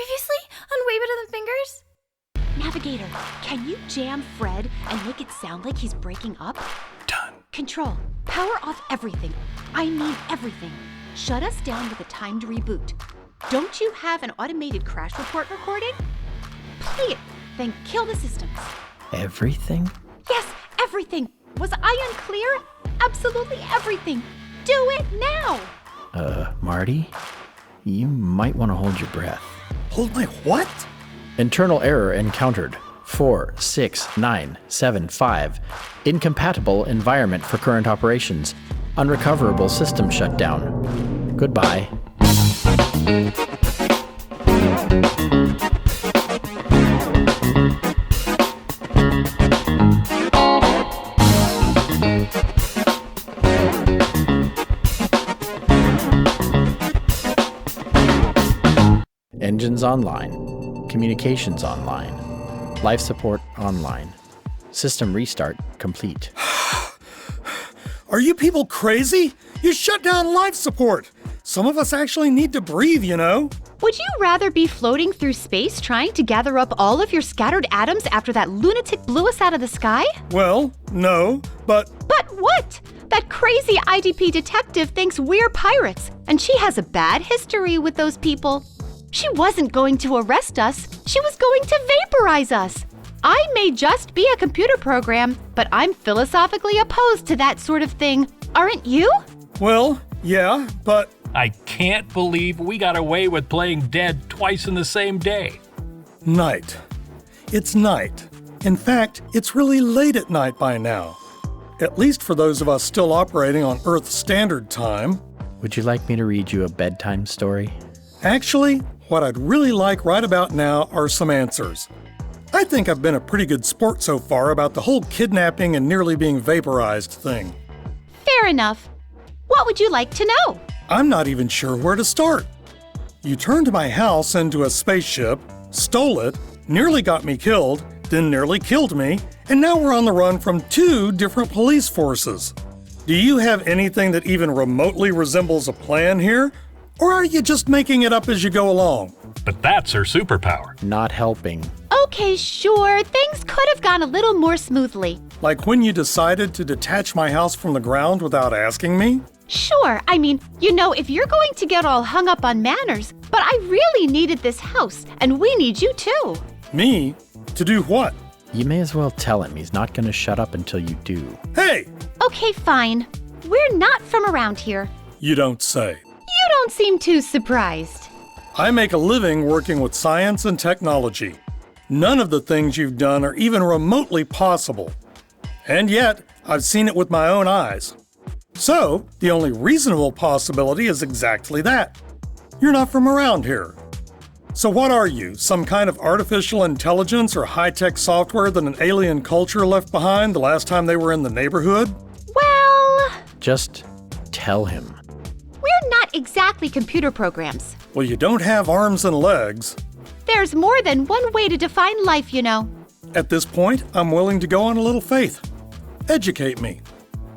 Previously on Way Better Than Fingers? Navigator, can you jam Fred and make it sound like he's breaking up? Done. Control, power off everything. I need everything. Shut us down with a timed reboot. Don't you have an automated crash report recording? Play it, then kill the systems. Everything? Yes, everything. Was I unclear? Absolutely everything. Do it now. Marty? You might want to hold your breath. Hold my what? Internal error encountered. 46975. Incompatible environment for current operations. Unrecoverable system shutdown. Goodbye. Engines online. Communications online. Life support online. System restart complete. Are you people crazy? You shut down life support. Some of us actually need to breathe, you know? Would you rather be floating through space trying to gather up all of your scattered atoms after that lunatic blew us out of the sky? Well, no, but... But what? That crazy IDP detective thinks we're pirates, and she has a bad history with those people. She wasn't going to arrest us. She was going to vaporize us. I may just be a computer program, but I'm philosophically opposed to that sort of thing. Aren't you? Well, yeah, but... I can't believe we got away with playing dead twice in the same day. Night. It's night. In fact, it's really late at night by now. At least for those of us still operating on Earth Standard Time. Would you like me to read you a bedtime story? Actually, what I'd really like right about now are some answers. I think I've been a pretty good sport so far about the whole kidnapping and nearly being vaporized thing. Fair enough. What would you like to know? I'm not even sure where to start. You turned my house into a spaceship, stole it, nearly got me killed, then nearly killed me, and now we're on the run from 2 different police forces. Do you have anything that even remotely resembles a plan here? Or are you just making it up as you go along? But that's her superpower. Not helping. Okay, sure. Things could have gone a little more smoothly. Like when you decided to detach my house from the ground without asking me? Sure. I mean, if you're going to get all hung up on manners, but I really needed this house, and we need you too. Me? To do what? You may as well tell him he's not going to shut up until you do. Hey! Okay, fine. We're not from around here. You don't say. You don't seem too surprised. I make a living working with science and technology. None of the things you've done are even remotely possible. And yet, I've seen it with my own eyes. So, the only reasonable possibility is exactly that. You're not from around here. So what are you, some kind of artificial intelligence or high-tech software that an alien culture left behind the last time they were in the neighborhood? Well... Just tell him. We're not exactly computer programs. Well, you don't have arms and legs. There's more than one way to define life, you know. At this point, I'm willing to go on a little faith. Educate me.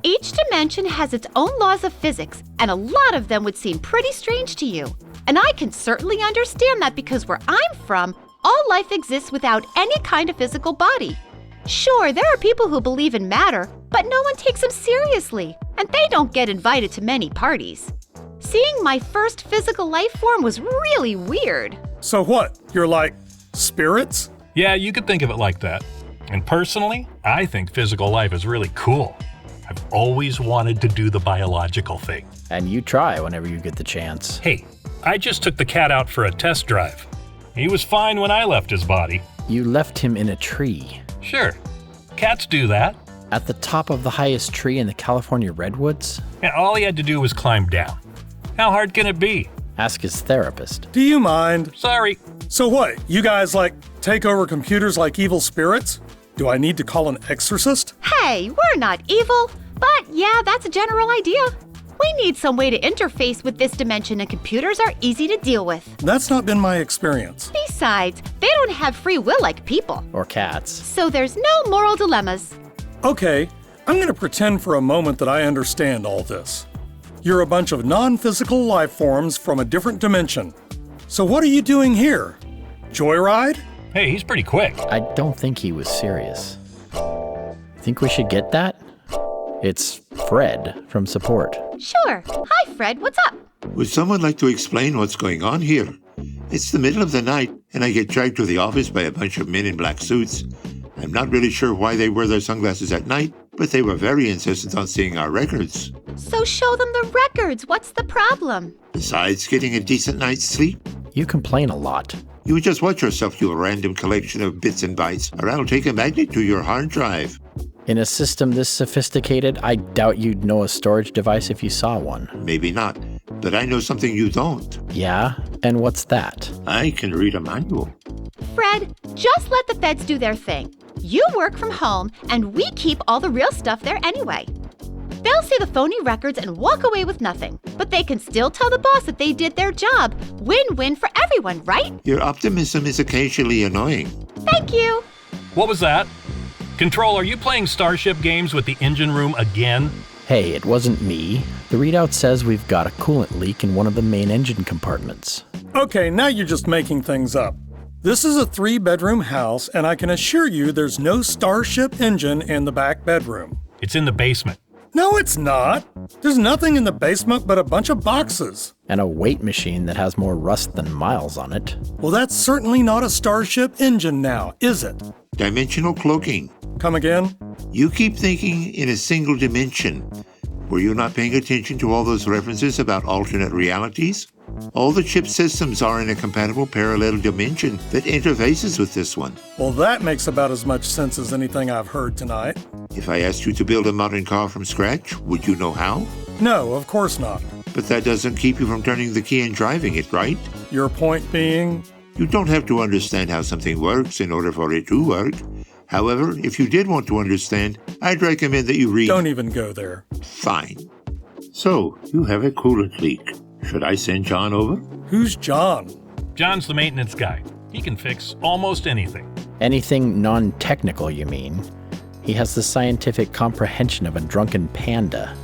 Each dimension has its own laws of physics, and a lot of them would seem pretty strange to you. And I can certainly understand that because where I'm from, all life exists without any kind of physical body. Sure, there are people who believe in matter, but no one takes them seriously, and they don't get invited to many parties. Seeing my first physical life form was really weird. So what? You're like spirits? Yeah, you could think of it like that. And personally, I think physical life is really cool. I've always wanted to do the biological thing. And you try whenever you get the chance. Hey, I just took the cat out for a test drive. He was fine when I left his body. You left him in a tree. Sure, cats do that. At the top of the highest tree in the California redwoods? And all he had to do was climb down. How hard can it be? Ask his therapist. Do you mind? Sorry. So what, you guys take over computers like evil spirits? Do I need to call an exorcist? Hey, we're not evil, but yeah, that's a general idea. We need some way to interface with this dimension, and computers are easy to deal with. That's not been my experience. Besides, they don't have free will like people. Or cats. So there's no moral dilemmas. Okay, I'm going to pretend for a moment that I understand all this. You're a bunch of non-physical life forms from a different dimension. So what are you doing here? Joyride? Hey, he's pretty quick. I don't think he was serious. Think we should get that? It's Fred from support. Sure. Hi, Fred. What's up? Would someone like to explain what's going on here? It's the middle of the night, and I get dragged to the office by a bunch of men in black suits. I'm not really sure why they wear their sunglasses at night, but they were very insistent on seeing our records. So show them the records. What's the problem? Besides getting a decent night's sleep, You complain a lot. you would just watch yourself, you random collection of bits and bytes, or I'll take a magnet to your hard drive. In a system this sophisticated, I doubt you'd know a storage device if you saw one. Maybe not, but I know something you don't. Yeah? And what's that? I can read a manual. Fred, just let the feds do their thing. You work from home, and we keep all the real stuff there anyway. They'll see the phony records and walk away with nothing, but they can still tell the boss that they did their job. Win-win for everyone, right? Your optimism is occasionally annoying. Thank you. What was that? Control, are you playing Starship games with the engine room again? Hey, it wasn't me. The readout says we've got a coolant leak in one of the main engine compartments. Okay, now you're just making things up. This is a 3-bedroom house, and I can assure you there's no Starship engine in the back bedroom. It's in the basement. No, it's not. There's nothing in the basement but a bunch of boxes. And a weight machine that has more rust than miles on it. Well, that's certainly not a Starship engine now, is it? Dimensional cloaking. Come again? You keep thinking in a single dimension. Were you not paying attention to all those references about alternate realities? All the chip systems are in a compatible parallel dimension that interfaces with this one. Well, that makes about as much sense as anything I've heard tonight. If I asked you to build a modern car from scratch, would you know how? No, of course not. But that doesn't keep you from turning the key and driving it, right? Your point being? You don't have to understand how something works in order for it to work. However, if you did want to understand, I'd recommend that you read... Don't even go there. Fine. So, you have a coolant leak. Should I send John over? Who's John? John's the maintenance guy. He can fix almost anything. Anything non-technical, you mean? He has the scientific comprehension of a drunken panda.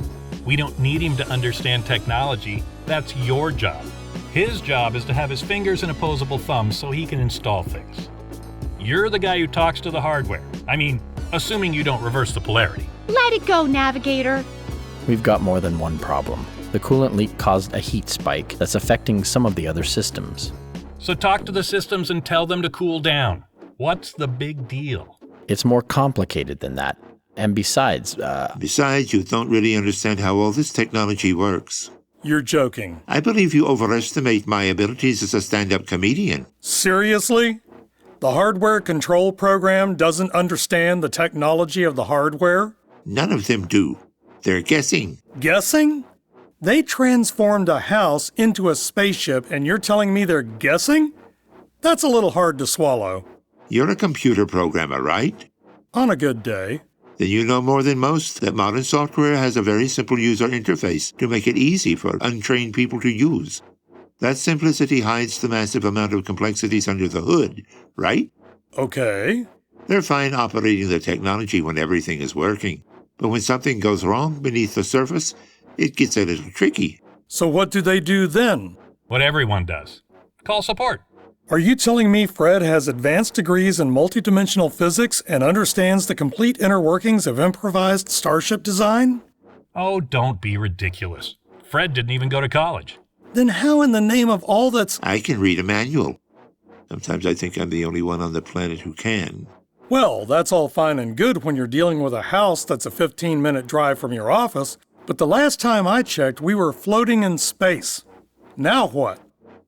We don't need him to understand technology. That's your job. His job is to have his fingers and opposable thumbs so he can install things. You're the guy who talks to the hardware. I mean, assuming you don't reverse the polarity. Let it go, Navigator. We've got more than one problem. The coolant leak caused a heat spike that's affecting some of the other systems. So talk to the systems and tell them to cool down. What's the big deal? It's more complicated than that. And besides, Besides, you don't really understand how all this technology works. You're joking. I believe you overestimate my abilities as a stand-up comedian. Seriously? The hardware control program doesn't understand the technology of the hardware? None of them do. They're guessing. Guessing? They transformed a house into a spaceship and you're telling me they're guessing? That's a little hard to swallow. You're a computer programmer, right? On a good day. Then you know more than most that modern software has a very simple user interface to make it easy for untrained people to use. That simplicity hides the massive amount of complexities under the hood, right? Okay. They're fine operating the technology when everything is working. But when something goes wrong beneath the surface, it gets a little tricky. So what do they do then? What everyone does. Call support. Are you telling me Fred has advanced degrees in multidimensional physics and understands the complete inner workings of improvised starship design? Oh, don't be ridiculous. Fred didn't even go to college. Then how in the name of all that's... I can read a manual. Sometimes I think I'm the only one on the planet who can. Well, that's all fine and good when you're dealing with a house that's a 15-minute drive from your office, but the last time I checked, we were floating in space. Now what?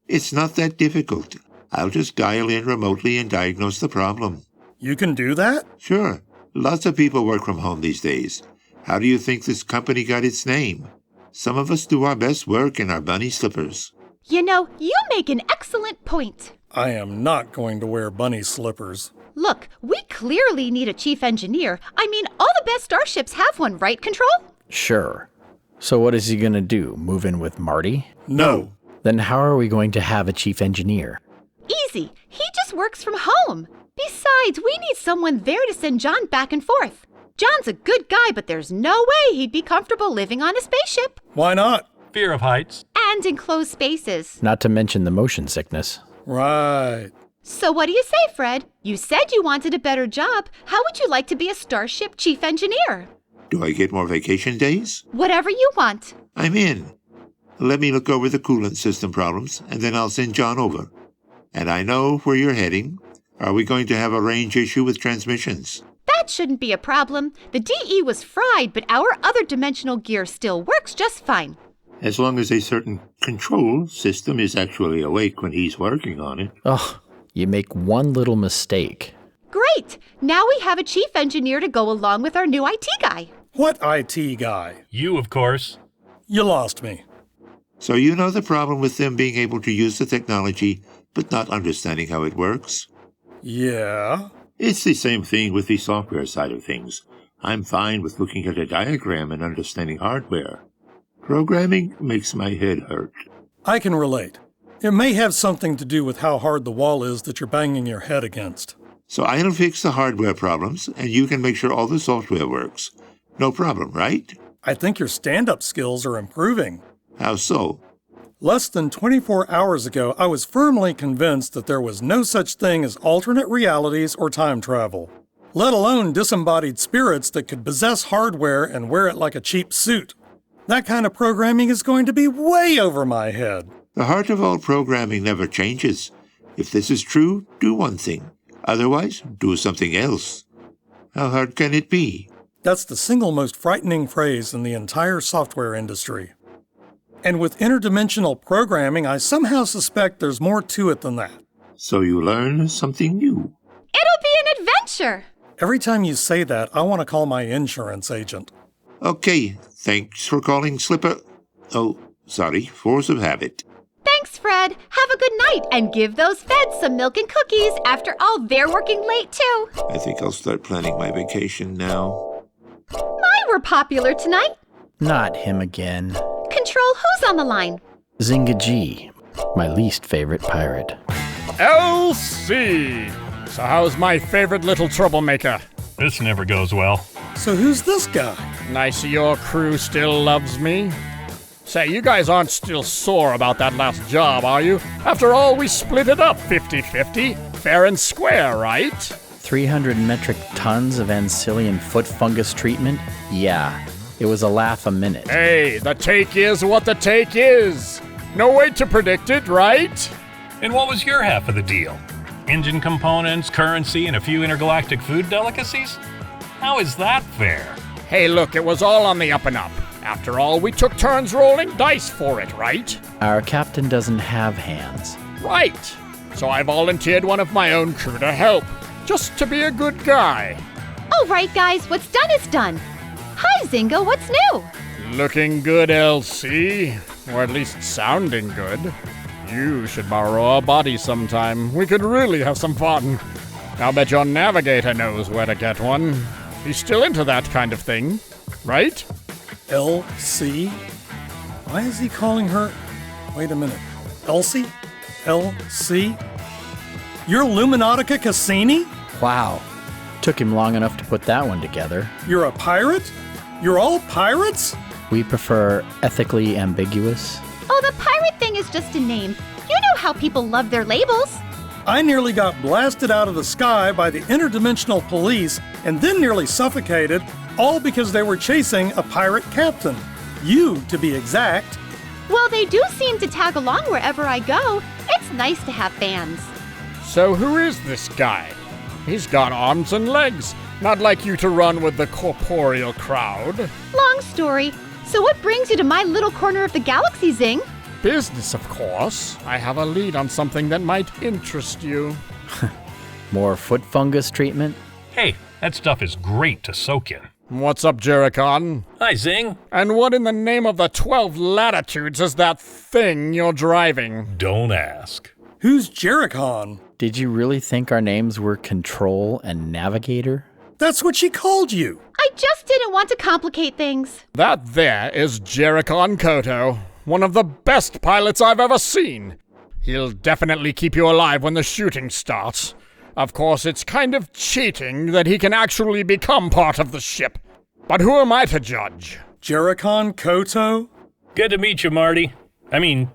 It's not that difficult. I'll just dial in remotely and diagnose the problem. You can do that? Sure. Lots of people work from home these days. How do you think this company got its name? Some of us do our best work in our bunny slippers. You know, you make an excellent point. I am not going to wear bunny slippers. Look, we clearly need a chief engineer. I mean, all the best starships have one, right, Control? sure. So what is he gonna do, move in with Marty? No. Then how are we going to have a chief engineer? Easy. He just works from home. Besides, we need someone there to send John back and forth. John's a good guy, but there's no way he'd be comfortable living on a spaceship. Why not? Fear of heights. And enclosed spaces. Not to mention the motion sickness. Right. So what do you say, Fred? You said you wanted a better job. How would you like to be a Starship Chief Engineer? Do I get more vacation days? Whatever you want. I'm in. Let me look over the coolant system problems, and then I'll send John over. And I know where you're heading. Are we going to have a range issue with transmissions? That shouldn't be a problem. The DE was fried, but our other dimensional gear still works just fine. As long as a certain control system is actually awake when he's working on it. Ugh, you make one little mistake. Great! Now we have a chief engineer to go along with our new IT guy. What IT guy? You, of course. You lost me. So you know the problem with them being able to use the technology, but not understanding how it works? Yeah? It's the same thing with the software side of things. I'm fine with looking at a diagram and understanding hardware. Programming makes my head hurt. I can relate. It may have something to do with how hard the wall is that you're banging your head against. So I'll fix the hardware problems, and you can make sure all the software works. No problem, right? I think your stand-up skills are improving. How so? Less than 24 hours ago, I was firmly convinced that there was no such thing as alternate realities or time travel, let alone disembodied spirits that could possess hardware and wear it like a cheap suit. That kind of programming is going to be way over my head. The heart of all programming never changes. If this is true, do one thing. Otherwise, do something else. How hard can it be? That's the single most frightening phrase in the entire software industry. And with interdimensional programming, I somehow suspect there's more to it than that. So you learn something new. It'll be an adventure! Every time you say that, I want to call my insurance agent. Okay, thanks for calling Slipper. Oh, sorry, force of habit. Thanks, Fred. Have a good night and give those feds some milk and cookies. After all, they're working late, too. I think I'll start planning my vacation now. My, we're popular tonight. Not him again. Control, who's on the line? Zinga G, my least favorite pirate. LC! So how's my favorite little troublemaker? This never goes well. So who's this guy? Nice your crew still loves me. Say, you guys aren't still sore about that last job, are you? After all, we split it up 50-50. Fair and square, right? 300 metric tons of ancillion foot fungus treatment? Yeah, it was a laugh a minute. Hey, the take is what the take is. No way to predict it, right? And what was your half of the deal? Engine components, currency, and a few intergalactic food delicacies? How is that fair? Hey, look, it was all on the up and up. After all, we took turns rolling dice for it, right? Our captain doesn't have hands. Right. So I volunteered one of my own crew to help, just to be a good guy. All right, guys, what's done is done. Hi, Zinga, what's new? Looking good, LC. Or at least sounding good. You should borrow a body sometime. We could really have some fun. I'll bet your navigator knows where to get one. He's still into that kind of thing, right? LC? Why is he calling her? Wait a minute. Elsie? LC? You're Luminautica Cassini? Wow, took him long enough to put that one together. You're a pirate? You're all pirates? We prefer ethically ambiguous. Oh, the pirate thing is just a name. You know how people love their labels. I nearly got blasted out of the sky by the interdimensional police and then nearly suffocated, all because they were chasing a pirate captain. You, to be exact. Well, they do seem to tag along wherever I go. It's nice to have fans. So who is this guy? He's got arms and legs, not like you to run with the corporeal crowd. Long story. So what brings you to my little corner of the galaxy, Zing? Business, of course. I have a lead on something that might interest you. More foot fungus treatment? Hey, that stuff is great to soak in. What's up, Jericon? Hi, Zing. And what in the name of the 12 latitudes is that thing you're driving? Don't ask. Who's Jericon? Did you really think our names were Control and Navigator? That's what she called you. I just didn't want to complicate things. That there is Jericon Koto, one of the best pilots I've ever seen. He'll definitely keep you alive when the shooting starts. Of course, it's kind of cheating that he can actually become part of the ship. But who am I to judge? Jericon Koto? Good to meet you, Marty. I mean,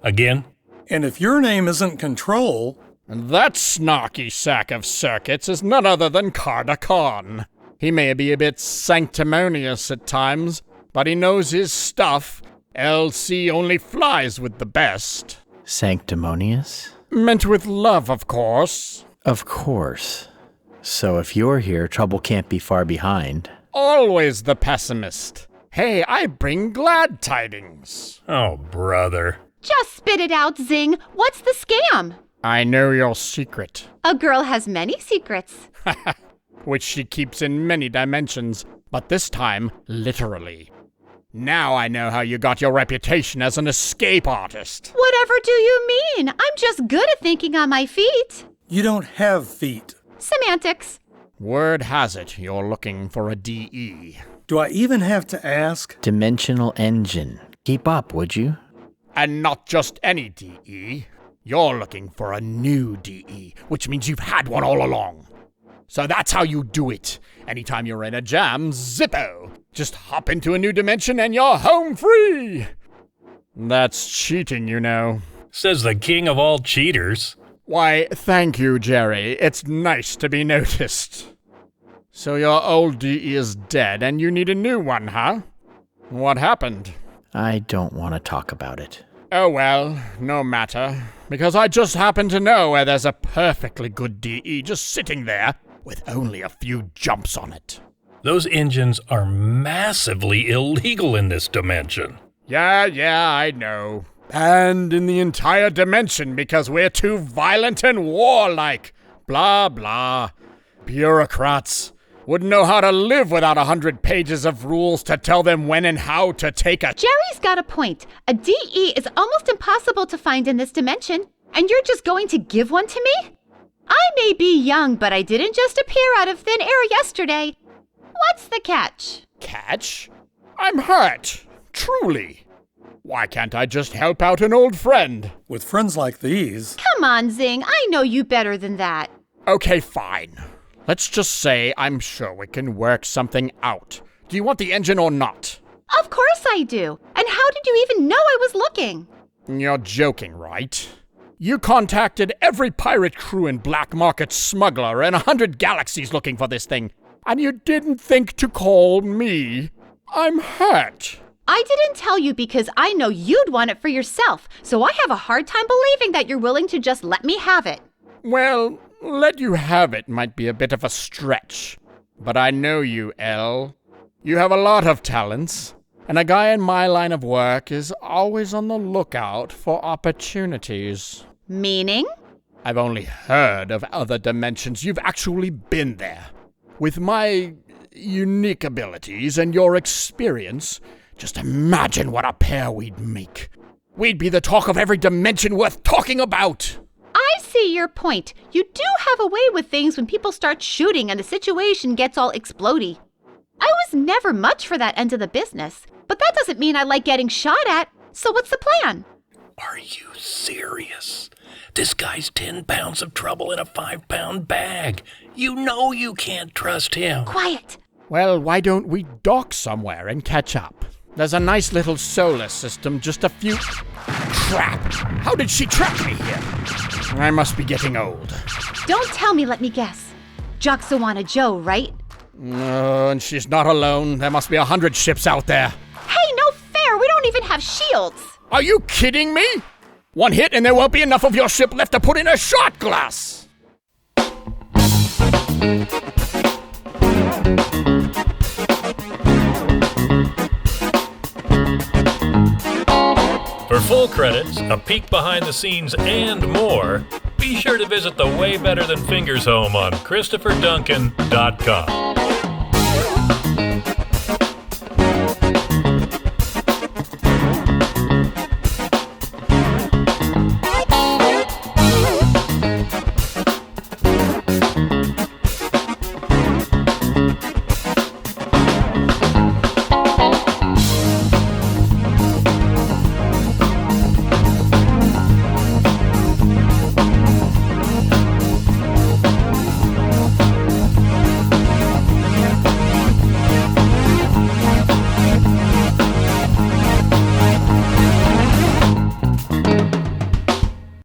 again. And if your name isn't Control... And that snarky sack of circuits is none other than Carter Khan. He may be a bit sanctimonious at times, but he knows his stuff. LC only flies with the best. Sanctimonious? Meant with love, of course. Of course. So if you're here, trouble can't be far behind. Always the pessimist. Hey, I bring glad tidings. Oh, brother. Just spit it out, Zing. What's the scam? I know your secret. A girl has many secrets. Which she keeps in many dimensions, but this time, literally. Now I know how you got your reputation as an escape artist. Whatever do you mean? I'm just good at thinking on my feet. You don't have feet. Semantics. Word has it you're looking for a DE. Do I even have to ask? Dimensional engine. Keep up, would you? And not just any DE. You're looking for a new DE, which means you've had one all along. So that's how you do it. Anytime you're in a jam, zippo. Just hop into a new dimension and you're home free. That's cheating, you know. Says the king of all cheaters. Why, thank you, Jerry. It's nice to be noticed. So your old DE is dead and you need a new one, huh? What happened? I don't want to talk about it. Oh well, no matter. Because I just happen to know where there's a perfectly good DE just sitting there with only a few jumps on it. Those engines are massively illegal in this dimension. Yeah, I know. And in the entire dimension because we're too violent and warlike. Blah, blah. Bureaucrats wouldn't know how to live without 100 pages of rules to tell them when and how to take a... Jerry's got a point. A DE is almost impossible to find in this dimension, and you're just going to give one to me? I may be young, but I didn't just appear out of thin air yesterday. What's the catch? Catch? I'm hurt. Truly. Why can't I just help out an old friend? With friends like these, Come on, Zing. I know you better than that. Okay, fine. Let's just say I'm sure we can work something out. Do you want the engine or not? Of course I do. And how did you even know I was looking? You're joking, right? You contacted every pirate crew and black market smuggler and 100 galaxies looking for this thing, and you didn't think to call me. I'm hurt. I didn't tell you because I know you'd want it for yourself, so I have a hard time believing that you're willing to just let me have it. Well, let you have it might be a bit of a stretch. But I know you, Elle. You have a lot of talents, and a guy in my line of work is always on the lookout for opportunities. Meaning? I've only heard of other dimensions. You've actually been there. With my unique abilities and your experience, just imagine what a pair we'd make. We'd be the talk of every dimension worth talking about. I see your point. You do have a way with things when people start shooting and the situation gets all explodey. I was never much for that end of the business, but that doesn't mean I like getting shot at. So what's the plan? Are you serious? This guy's 10 pounds of trouble in a 5-pound bag. You know you can't trust him. Quiet. Well, why don't we dock somewhere and catch up? There's a nice little solar system, just a few... Crap! How did she track me here? I must be getting old. Don't tell me, let me guess. Joxawana Joe, right? And she's not alone. There must be 100 ships out there. Hey, no fair. We don't even have shields. Are you kidding me? One hit and there won't be enough of your ship left to put in a shot glass. For full credits, a peek behind the scenes, and more, be sure to visit the Way Better Than Fingers home on ChristopherDuncan.com.